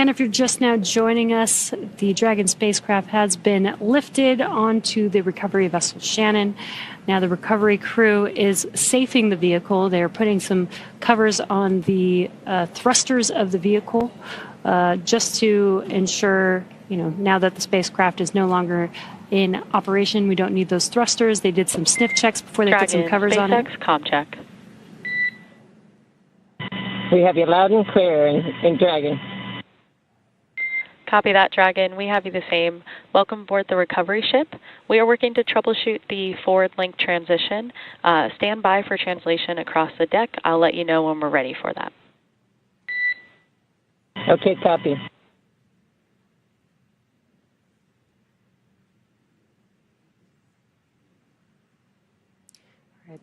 Again, if you're just now joining us, the Dragon spacecraft has been lifted onto the recovery vessel Shannon. Now the recovery crew is safing the vehicle. They're putting some covers on the thrusters of the vehicle just to ensure, now that the spacecraft is no longer in operation, we don't need those thrusters. They did some sniff checks before they put some covers on it. Comm check. We have you loud and clear in Dragon. Copy that, Dragon. We have you the same. Welcome aboard the recovery ship. We are working to troubleshoot the forward link transition. Stand by for translation across the deck. I'll let you know when we're ready for that. Okay, copy.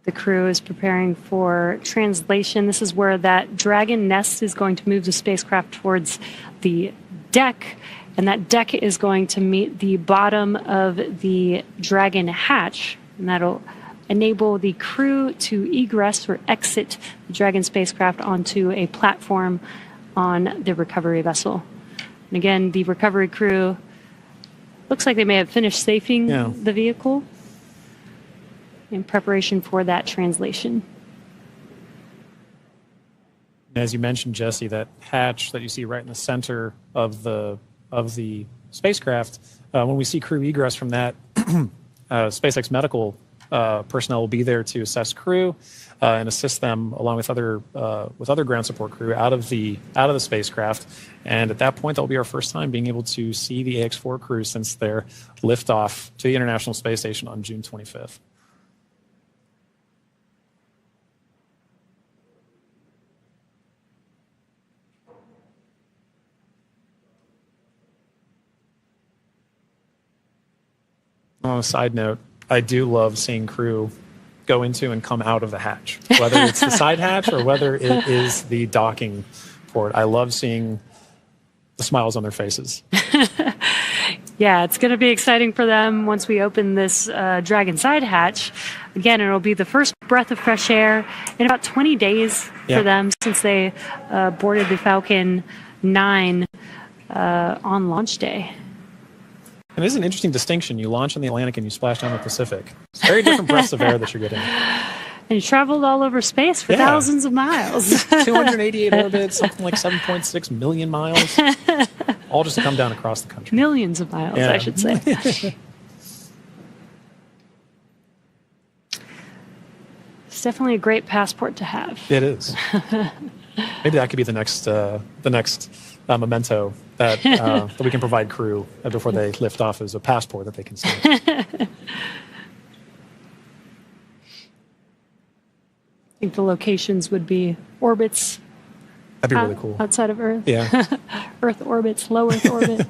The crew is preparing for translation. This is where that Dragon nest is going to move the spacecraft towards the deck, and that deck is going to meet the bottom of the Dragon hatch, and that'll enable the crew to egress or exit the Dragon spacecraft onto a platform on the recovery vessel. And again, the recovery crew looks like they may have finished safing the vehicle in preparation for that translation. As you mentioned, Jesse, that hatch that you see right in the center of the spacecraft, when we see crew egress from that, SpaceX medical personnel will be there to assess crew and assist them along with other ground support crew out of the spacecraft. And at that point, that'll be our first time being able to see the AX-4 crew since their liftoff to the International Space Station on June 25th. On a side note, I do love seeing crew go into and come out of the hatch, whether it's the side hatch or whether it is the docking port. I love seeing the smiles on their faces. Yeah, it's going to be exciting for them once we open this Dragon side hatch. Again, it'll be the first breath of fresh air in about 20 days for them since they boarded the Falcon 9 on launch day. And it is an interesting distinction. You launch in the Atlantic and you splash down the Pacific. It's very different breaths of air that you're getting. And you traveled all over space for thousands of miles. 288 orbits, something like 7.6 million miles. All just to come down across the country. Millions of miles, I should say. It's definitely a great passport to have. It is. Maybe that could be the next memento that we can provide crew before they lift off as a passport that they can see. I think the locations would be orbits. That'd be really cool. Outside of Earth. Yeah. Earth orbits, low Earth orbit.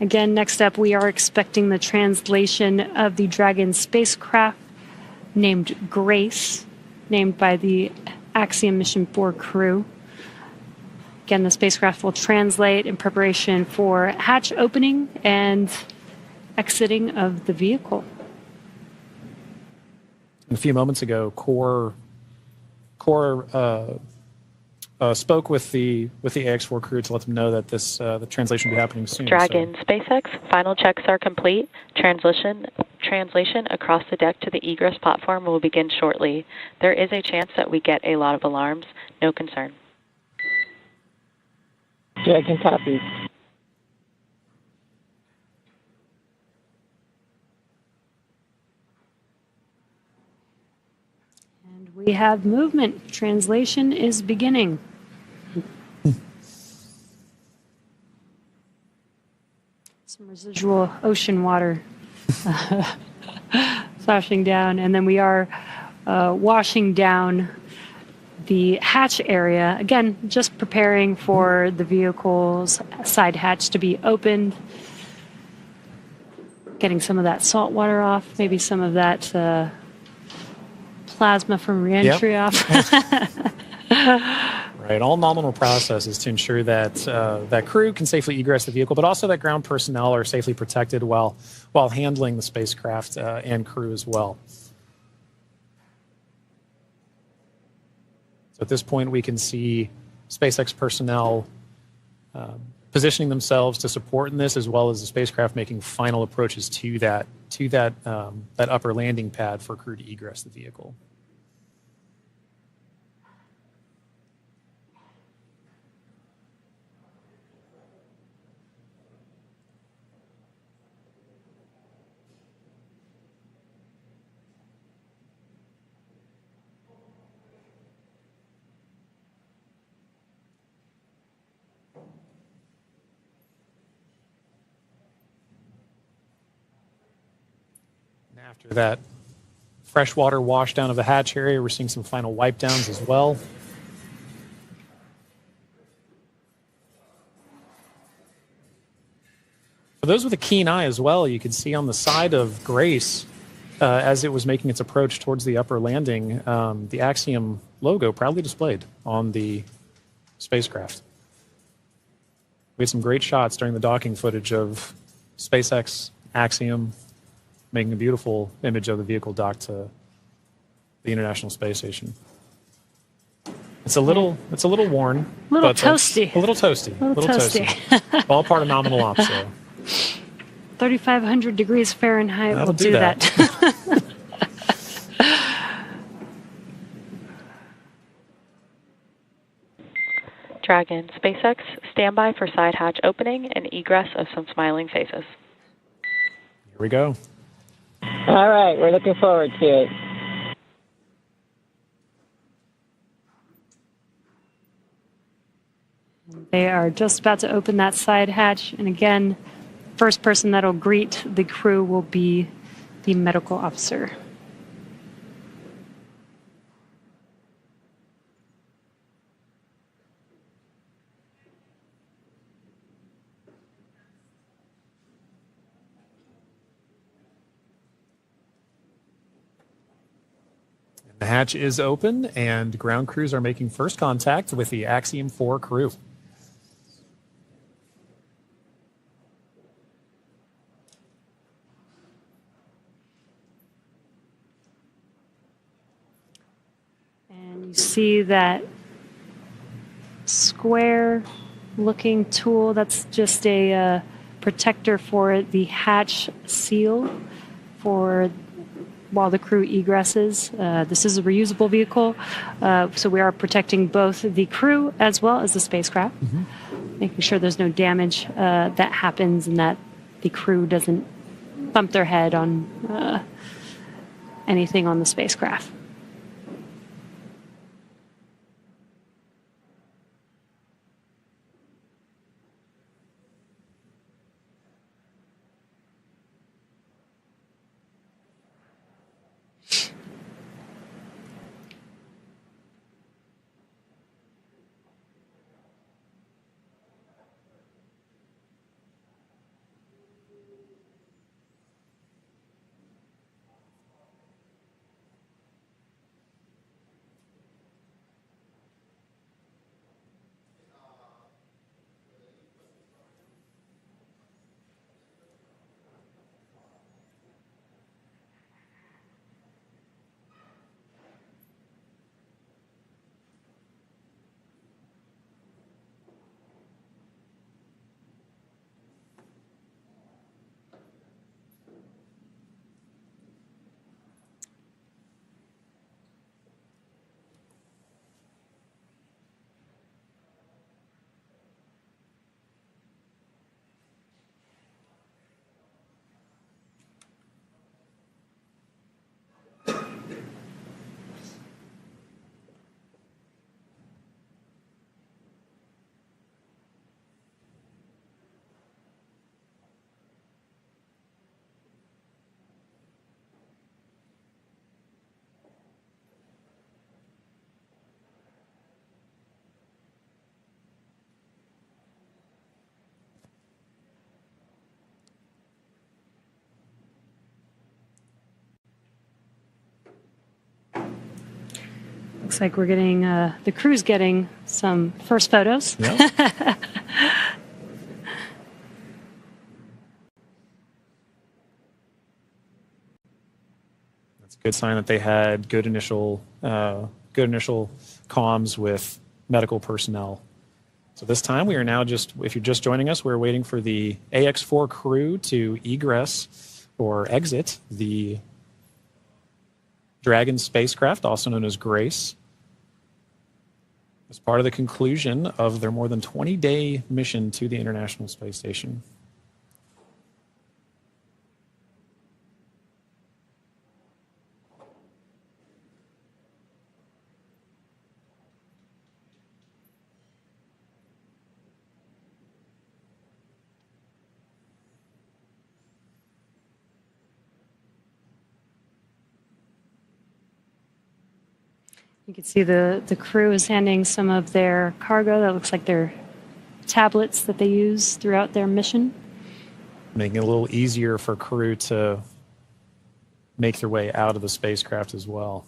Again, next up, we are expecting the translation of the Dragon spacecraft named Grace, named by the Axiom Mission 4 crew. Again, the spacecraft will translate in preparation for hatch opening and exiting of the vehicle. A few moments ago, Core spoke with the AX-4 crew to let them know that the translation will be happening soon. Dragon, SpaceX, final checks are complete. Translation across the deck to the egress platform will begin shortly. There is a chance that we get a lot of alarms. No concern. Dragon, copy. And we have movement. Translation is beginning. Some residual ocean water splashing down, and then we are washing down the hatch area. Again, just preparing for the vehicle's side hatch to be opened. Getting some of that salt water off, maybe some of that plasma from reentry off. Right. All nominal processes to ensure that that crew can safely egress the vehicle, but also that ground personnel are safely protected while handling the spacecraft and crew as well. So at this point, we can see SpaceX personnel positioning themselves to support in this, as well as the spacecraft making final approaches to that upper landing pad for crew to egress the vehicle. After that freshwater washdown of the hatch area, we're seeing some final wipe downs as well. For those with a keen eye as well, you can see on the side of Grace, as it was making its approach towards the upper landing, the Axiom logo proudly displayed on the spacecraft. We had some great shots during the docking footage of SpaceX, Axiom, making a beautiful image of the vehicle docked to the International Space Station. It's a little worn. A little toasty. A little toasty. A little toasty. All part of nominal ops, though. 3,500 degrees Fahrenheit That'll will do that. Dragon, SpaceX, standby for side hatch opening and egress of some smiling faces. Here we go. All right, we're looking forward to it. They are just about to open that side hatch. And again, first person that'll greet the crew will be the medical officer. The hatch is open, and ground crews are making first contact with the Axiom 4 crew. And you see that square-looking tool. That's just a protector for the hatch seal for while the crew egresses. This is a reusable vehicle, so we are protecting both the crew as well as the spacecraft, making sure there's no damage that happens and that the crew doesn't bump their head on anything on the spacecraft. Looks like we're getting, the crew's getting some first photos. Yep. That's a good sign that they had good initial comms with medical personnel. So this time we are now if you're just joining us, we're waiting for the AX-4 crew to egress or exit the Dragon spacecraft, also known as Grace, as part of the conclusion of their more than 20-day mission to the International Space Station. You can see the crew is handing some of their cargo. That looks like their tablets that they use throughout their mission. Making it a little easier for crew to make their way out of the spacecraft as well.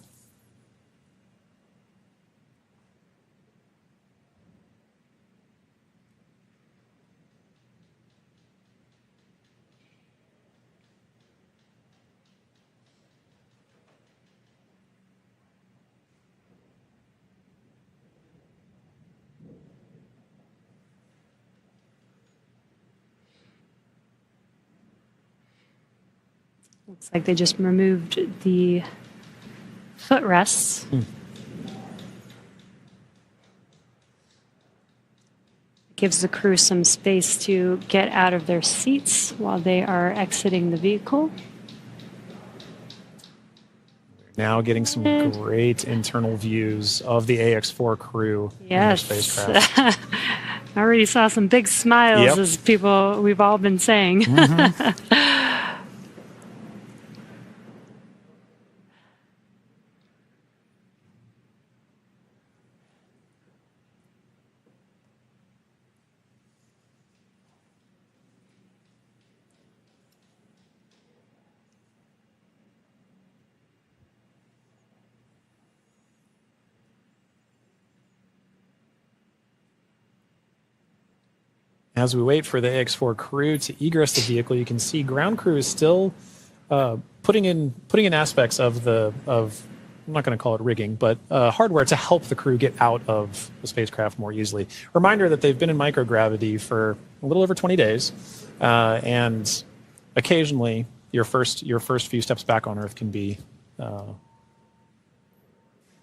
Looks like they just removed the footrests. Gives the crew some space to get out of their seats while they are exiting the vehicle. Now getting some great internal views of the AX-4 crew in their spacecraft. I already saw some big smiles as people we've all been saying. As we wait for the AX-4 crew to egress the vehicle, you can see ground crew is still putting in aspects of I'm not going to call it rigging, but hardware to help the crew get out of the spacecraft more easily. Reminder that they've been in microgravity for a little over 20 days, and occasionally your first few steps back on Earth can be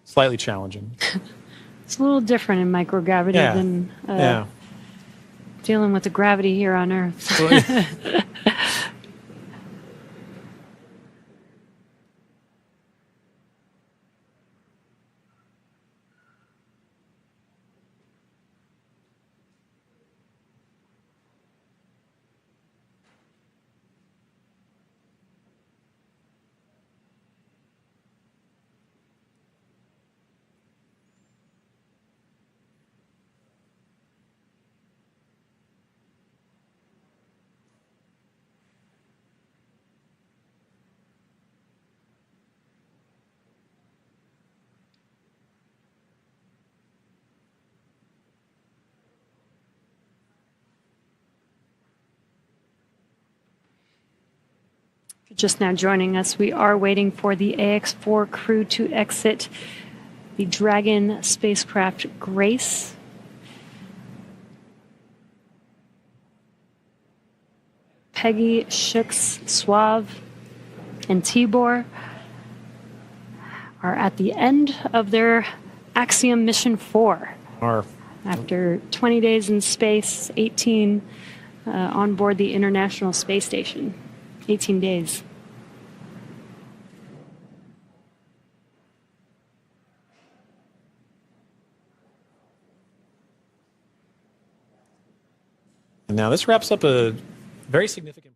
slightly challenging. It's a little different in microgravity than dealing with the gravity here on Earth. Just now joining us, we are waiting for the AX-4 crew to exit the Dragon spacecraft Grace. Peggy, Shooks, Suave, and Tibor are at the end of their Axiom Mission 4. After 20 days in space, 18 on board the International Space Station. 18 days. And now this wraps up a very significant